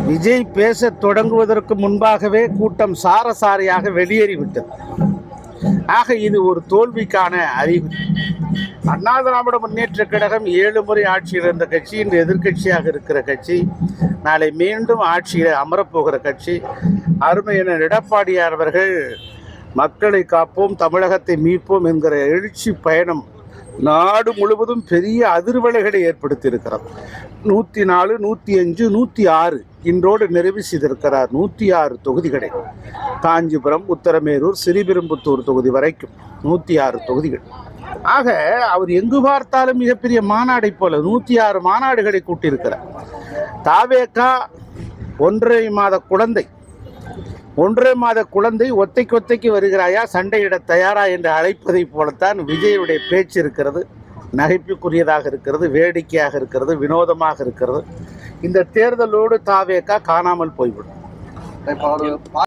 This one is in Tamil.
விஜய் பேசத் தொடங்குவதற்கு முன்பாகவே கூட்டம் சாரசாரியாக வெளியேறிவிட்டது. ஆக இது ஒரு தோல்விக்கான அறிகுறி. அண்ணா திராவிட முன்னேற்றக் கழகம் 7 முறை ஆட்சியில் இருந்த கட்சி, இன்று எதிர்க்கட்சியாக இருக்கிற கட்சி, நாளை மீண்டும் ஆட்சியில் அமரப்போகிற கட்சி. அருமையான எடப்பாடியார் அவர்கள் மக்களை காப்போம், தமிழகத்தை மீட்போம் என்கிற எழுச்சி பயணம் நாடு முழுவதும் பெரிய அதிர்வலைகளை ஏற்படுத்தி இருக்கிறார். 104, 105, 106 இன்றோடு நிறைவு செய்திருக்கிறார். 106 தொகுதிகளை, காஞ்சிபுரம், உத்தரமேரூர், ஸ்ரீபெரும்புத்தூர் தொகுதி வரைக்கும் 106 தொகுதிகள். ஆக அவர் எங்கு பார்த்தாலும் மிகப்பெரிய மாநாடை போல 106 மாநாடுகளை கூட்டியிருக்கிறார். தாவேகா 1.5 மாத குழந்தை ஒத்தைக்கு வருகிறாயா, சண்டையிட தயாரா என்று அழைப்பதை போலத்தான் விஜயுடைய பேச்சு இருக்கிறது. நகைப்புக்குரியதாக இருக்கிறது, வேடிக்கையாக இருக்கிறது, வினோதமாக இருக்கிறது. இந்த தேர்தலோடு தாவேகா காணாமல் போய்விடும்.